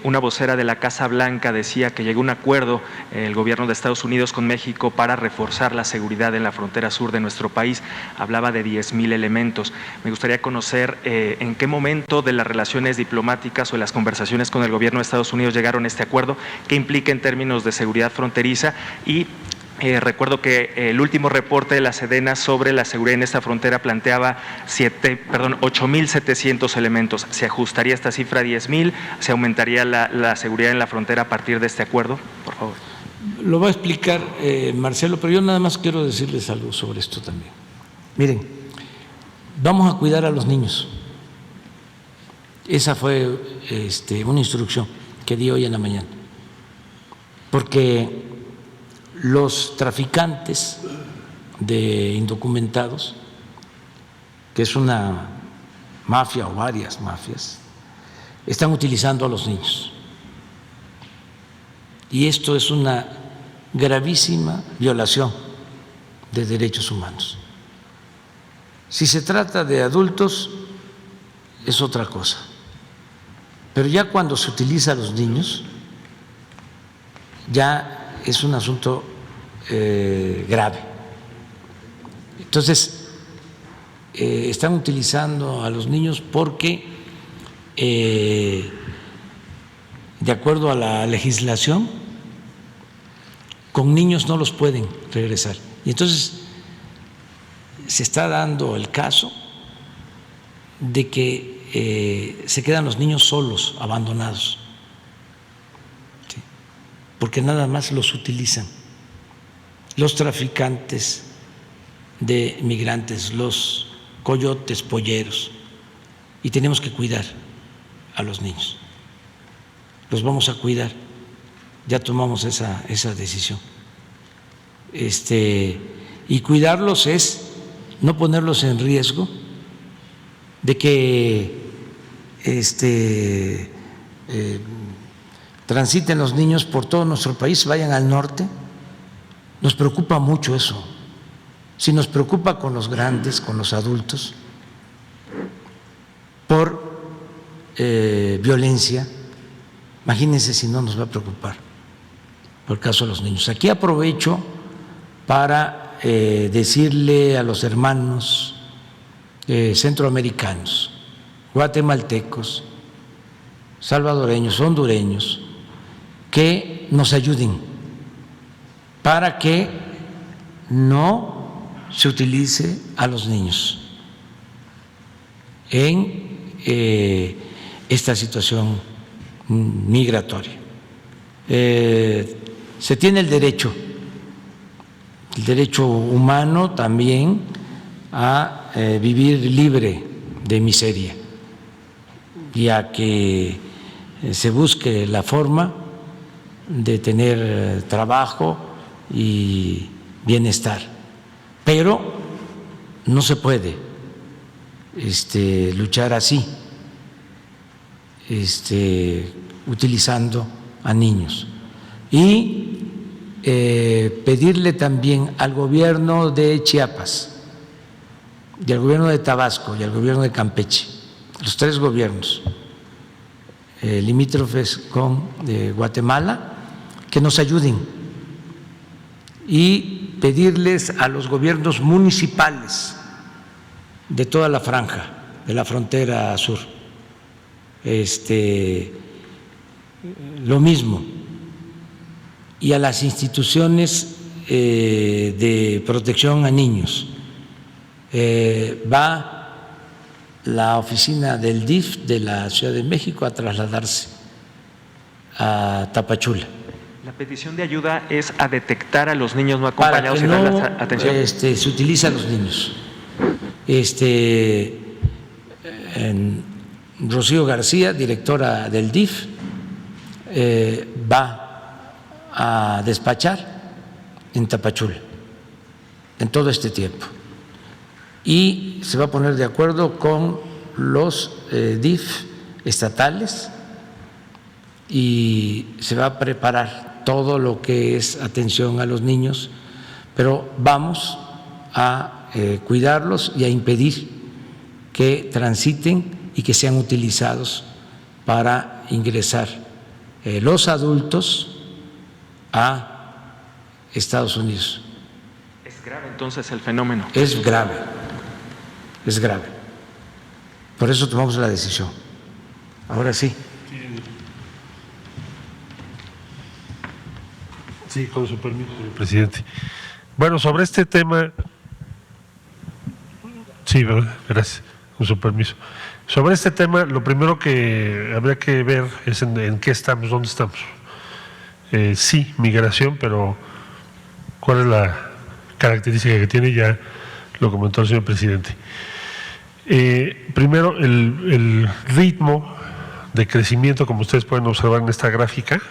una vocera de la Casa Blanca decía que llegó a un acuerdo el gobierno de Estados Unidos con México para reforzar la seguridad en la frontera sur de nuestro país. Hablaba de 10,000 elementos. Me gustaría conocer en qué momento de las relaciones diplomáticas o de las conversaciones con el gobierno de Estados Unidos llegaron a este acuerdo, qué implica en términos de seguridad fronteriza y recuerdo que el último reporte de la Sedena sobre la seguridad en esta frontera planteaba 8,700 elementos. ¿Se ajustaría esta cifra a 10,000? ¿Se aumentaría la seguridad en la frontera a partir de este acuerdo? Por favor. Lo va a explicar Marcelo, pero yo nada más quiero decirles algo sobre esto también. Miren, vamos a cuidar a los niños. Esa fue una instrucción que di hoy en la mañana. Porque los traficantes de indocumentados, que es una mafia o varias mafias, están utilizando a los niños. Y esto es una gravísima violación de derechos humanos. Si se trata de adultos, es otra cosa. Pero ya cuando se utiliza a los niños, ya es un asunto grave. Entonces, están utilizando a los niños porque, de acuerdo a la legislación, con niños no los pueden regresar. Y entonces se está dando el caso de que se quedan los niños solos, abandonados, ¿sí? Porque nada más los utilizan los traficantes de migrantes, los coyotes, polleros, y tenemos que cuidar a los niños. Los vamos a cuidar, ya tomamos esa decisión. Y cuidarlos es no ponerlos en riesgo de que transiten los niños por todo nuestro país, vayan al norte. Nos preocupa mucho eso. Si nos preocupa con los grandes, con los adultos, por violencia, imagínense si no nos va a preocupar por el caso de los niños. Aquí aprovecho para decirle a los hermanos centroamericanos, guatemaltecos, salvadoreños, hondureños, que nos ayuden para que no se utilice a los niños en esta situación migratoria. Se tiene el derecho humano también a vivir libre de miseria y a que se busque la forma de tener trabajo y bienestar, pero no se puede luchar así, utilizando a niños. Y pedirle también al gobierno de Chiapas y al gobierno de Tabasco y al gobierno de Campeche, los tres gobiernos limítrofes con Guatemala, que nos ayuden, y pedirles a los gobiernos municipales de toda la franja de la frontera sur lo mismo, y a las instituciones de protección a niños. Va la oficina del DIF de la Ciudad de México a trasladarse a Tapachula. La petición de ayuda es a detectar a los niños no acompañados y darles atención. Se utiliza a los niños. Rocío García, directora del DIF, va a despachar en Tapachula en todo este tiempo y se va a poner de acuerdo con los DIF estatales y se va a preparar todo lo que es atención a los niños, pero vamos a cuidarlos y a impedir que transiten y que sean utilizados para ingresar los adultos a Estados Unidos. ¿Es grave entonces el fenómeno? Es grave, es grave. Por eso tomamos la decisión. Ahora sí. Sí, con su permiso, señor presidente. Bueno, sobre este tema, sí, gracias, con su permiso. Sobre este tema, lo primero que habría que ver es en qué estamos, dónde estamos. Sí, migración, pero ¿cuál es la característica que tiene? Ya lo comentó el señor presidente. Primero, el ritmo de crecimiento, como ustedes pueden observar en esta gráfica,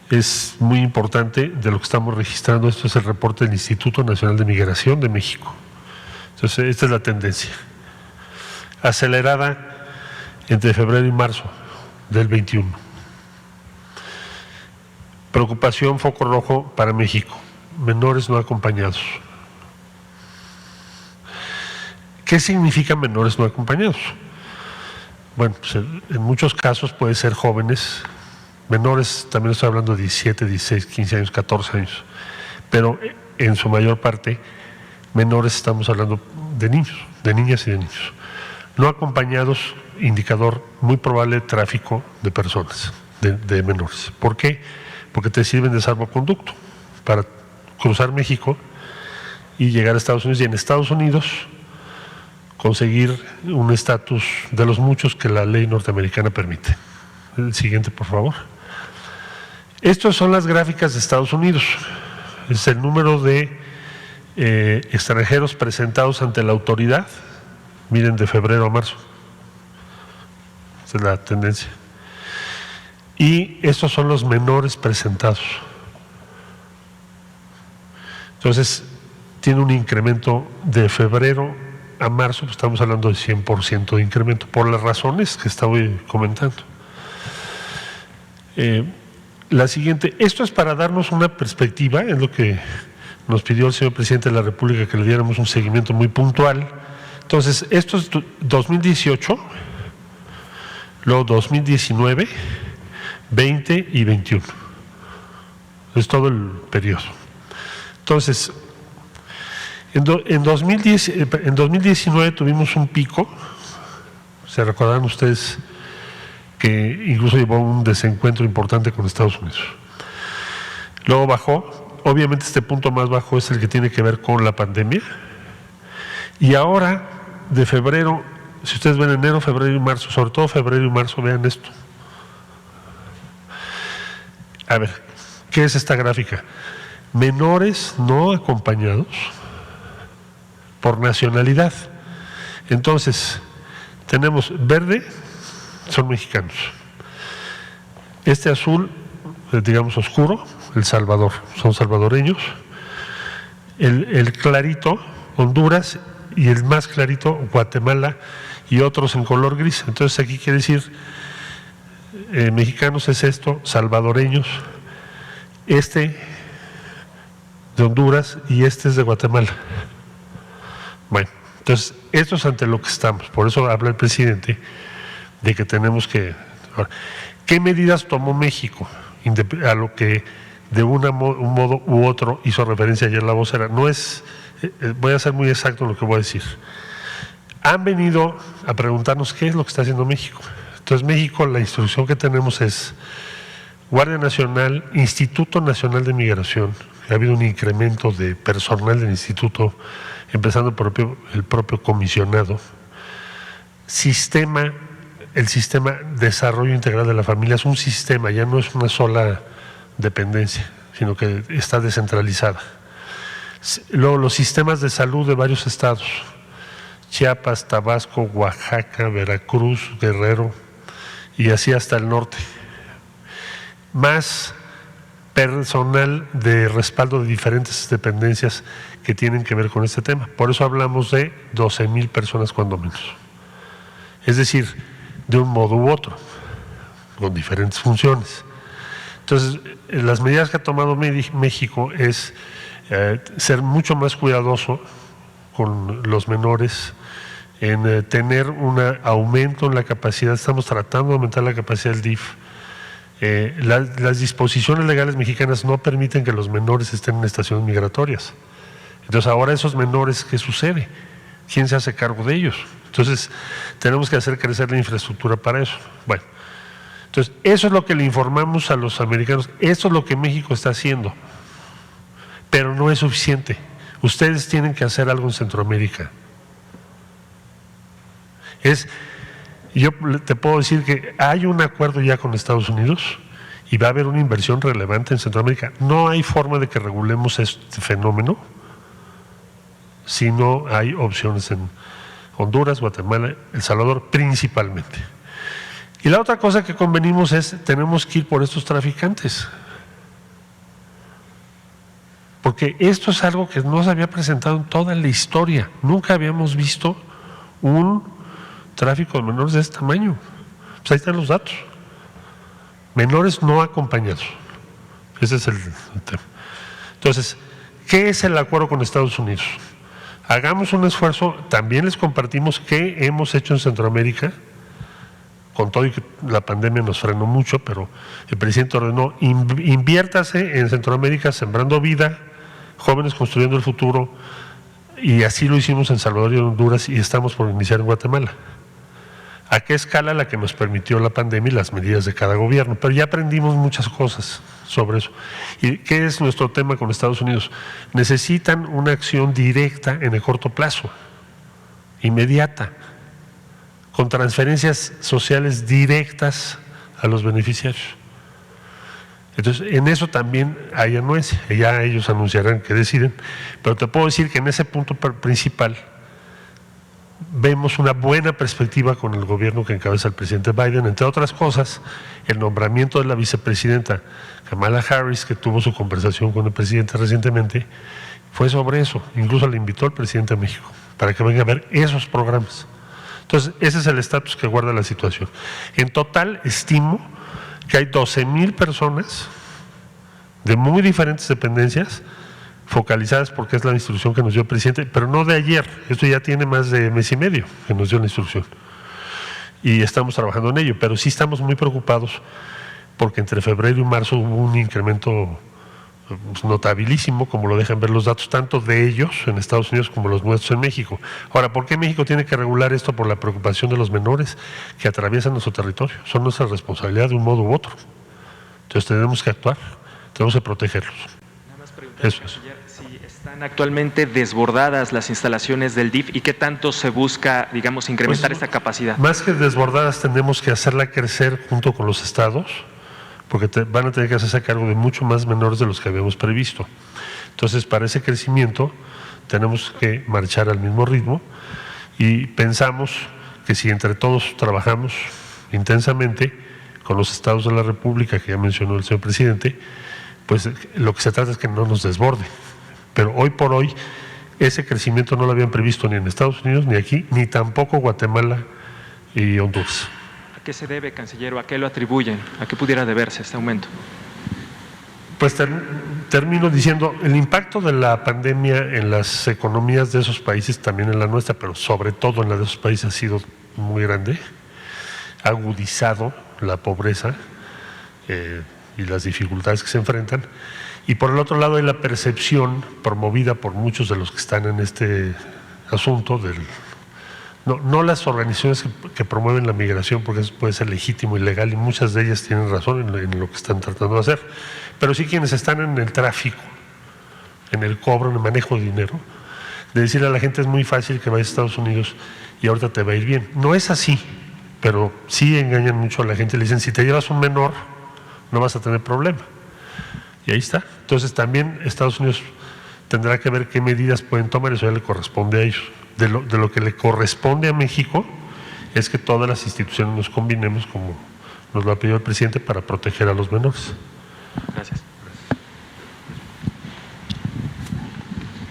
es muy importante de lo que estamos registrando. Esto es el reporte del Instituto Nacional de Migración de México. Entonces, esta es la tendencia. Acelerada entre febrero y marzo del 21. Preocupación, foco rojo para México. Menores no acompañados. ¿Qué significa menores no acompañados? Bueno, pues en muchos casos puede ser jóvenes, menores, también estoy hablando de 17, 16, 15 años, 14 años, pero en su mayor parte, menores estamos hablando de niños, de niñas y de niños. No acompañados, indicador muy probable de tráfico de personas, de menores. ¿Por qué? Porque te sirven de salvoconducto para cruzar México y llegar a Estados Unidos, y en Estados Unidos conseguir un estatus de los muchos que la ley norteamericana permite. El siguiente, por favor. Estas son las gráficas de Estados Unidos. Es el número de extranjeros presentados ante la autoridad. Miren, de febrero a marzo. Esa es la tendencia. Y estos son los menores presentados. Entonces, tiene un incremento de febrero a marzo, pues estamos hablando de 100% de incremento, por las razones que estaba comentando. La siguiente, esto es para darnos una perspectiva, es lo que nos pidió el señor presidente de la República, que le diéramos un seguimiento muy puntual. Entonces, esto es 2018, luego 2019, 20 y 21. Es todo el periodo. Entonces, en 2019 tuvimos un pico, se recordarán ustedes que incluso llevó un desencuentro importante con Estados Unidos. Luego bajó, obviamente este punto más bajo es el que tiene que ver con la pandemia, y ahora de febrero, si ustedes ven enero, febrero y marzo, sobre todo febrero y marzo, vean esto. A ver, ¿qué es esta gráfica? Menores no acompañados por nacionalidad. Entonces, tenemos verde, son mexicanos. Este azul, digamos oscuro, El Salvador, son salvadoreños. El clarito, Honduras, y el más clarito, Guatemala, y otros en color gris. Entonces aquí quiere decir, mexicanos es esto, salvadoreños, este de Honduras y este es de Guatemala. Bueno, entonces, esto es ante lo que estamos. Por eso habla el presidente de que tenemos que... Ahora, ¿qué medidas tomó México? A lo que de un modo u otro hizo referencia ayer la vocera. No es, voy a ser muy exacto en lo que voy a decir. Han venido a preguntarnos qué es lo que está haciendo México. Entonces, México, la instrucción que tenemos es Guardia Nacional, Instituto Nacional de Migración. Ha habido un incremento de personal del instituto, empezando por el propio comisionado. El sistema Desarrollo Integral de la Familia es un sistema, ya no es una sola dependencia, sino que está descentralizada. Luego, los sistemas de salud de varios estados, Chiapas, Tabasco, Oaxaca, Veracruz, Guerrero, y así hasta el norte. Más personal de respaldo de diferentes dependencias que tienen que ver con este tema. Por eso hablamos de 12,000 personas cuando menos. Es decir, de un modo u otro, con diferentes funciones. Entonces, las medidas que ha tomado México es ser mucho más cuidadoso con los menores en tener un aumento en la capacidad, estamos tratando de aumentar la capacidad del DIF. Las disposiciones legales mexicanas no permiten que los menores estén en estaciones migratorias. Entonces ahora esos menores, ¿qué sucede? ¿Quién se hace cargo de ellos? Entonces tenemos que hacer crecer la infraestructura para eso. Bueno, entonces eso es lo que le informamos a los americanos, eso es lo que México está haciendo, pero no es suficiente. Ustedes tienen que hacer algo en Centroamérica. Yo te puedo decir que hay un acuerdo ya con Estados Unidos y va a haber una inversión relevante en Centroamérica. No hay forma de que regulemos este fenómeno si no hay opciones en Honduras, Guatemala, El Salvador principalmente. Y la otra cosa que convenimos es, tenemos que ir por estos traficantes. Porque esto es algo que no se había presentado en toda la historia. Nunca habíamos visto un tráfico de menores de este tamaño. Pues ahí están los datos. Menores no acompañados. Ese es el tema. Entonces, ¿qué es el acuerdo con Estados Unidos? Hagamos un esfuerzo, también les compartimos qué hemos hecho en Centroamérica, con todo y que la pandemia nos frenó mucho, pero el presidente ordenó, inviértase en Centroamérica sembrando vida, jóvenes construyendo el futuro, y así lo hicimos en Salvador y en Honduras y estamos por iniciar en Guatemala. ¿A qué escala? La que nos permitió la pandemia y las medidas de cada gobierno, pero ya aprendimos muchas cosas sobre eso. ¿Y qué es nuestro tema con Estados Unidos? Necesitan una acción directa en el corto plazo, inmediata, con transferencias sociales directas a los beneficiarios. Entonces, en eso también hay anuencia, ya ellos anunciarán que deciden, pero te puedo decir que en ese punto principal vemos una buena perspectiva con el gobierno que encabeza el presidente Biden, entre otras cosas, el nombramiento de la vicepresidenta Kamala Harris, que tuvo su conversación con el presidente recientemente, fue sobre eso, incluso le invitó al presidente de México, para que venga a ver esos programas. Entonces, ese es el estatus que guarda la situación. En total, estimo que hay 12,000 personas de muy diferentes dependencias focalizadas, porque es la instrucción que nos dio el presidente, pero no de ayer, esto ya tiene más de mes y medio que nos dio la instrucción y estamos trabajando en ello, pero sí estamos muy preocupados porque entre febrero y marzo hubo un incremento notabilísimo, como lo dejan ver los datos, tanto de ellos en Estados Unidos como los nuestros en México. Ahora, ¿por qué México tiene que regular esto? Por la preocupación de los menores que atraviesan nuestro territorio, son nuestra responsabilidad de un modo u otro, entonces tenemos que actuar, tenemos que protegerlos. Eso es. Si están actualmente desbordadas las instalaciones del DIF y qué tanto se busca, digamos, incrementar esta capacidad. Más que desbordadas, tenemos que hacerla crecer junto con los estados, porque van a tener que hacerse cargo de mucho más menores de los que habíamos previsto. Entonces, para ese crecimiento tenemos que marchar al mismo ritmo y pensamos que si entre todos trabajamos intensamente con los estados de la República, que ya mencionó el señor presidente, pues lo que se trata es que no nos desborde. Pero hoy por hoy ese crecimiento no lo habían previsto ni en Estados Unidos, ni aquí, ni tampoco Guatemala y Honduras. ¿A qué se debe, canciller, o a qué lo atribuyen? ¿A qué pudiera deberse este aumento? Pues termino diciendo, el impacto de la pandemia en las economías de esos países, también en la nuestra, pero sobre todo en la de esos países, ha sido muy grande, ha agudizado la pobreza y las dificultades que se enfrentan, y por el otro lado hay la percepción promovida por muchos de los que están en este asunto, no las organizaciones que promueven la migración, porque eso puede ser legítimo y legal, y muchas de ellas tienen razón en lo que están tratando de hacer, pero sí quienes están en el tráfico, en el cobro, en el manejo de dinero, de decirle a la gente es muy fácil que vayas a Estados Unidos y ahorita te va a ir bien. No es así, pero sí engañan mucho a la gente, le dicen si te llevas un menor no vas a tener problema. Y ahí está. Entonces también Estados Unidos tendrá que ver qué medidas pueden tomar, eso ya le corresponde a ellos. De lo que le corresponde a México es que todas las instituciones nos combinemos, como nos lo ha pedido el presidente, para proteger a los menores. Gracias.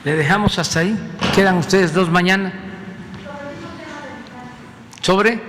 Le dejamos hasta ahí. Quedan ustedes dos mañana. ¿Sobre?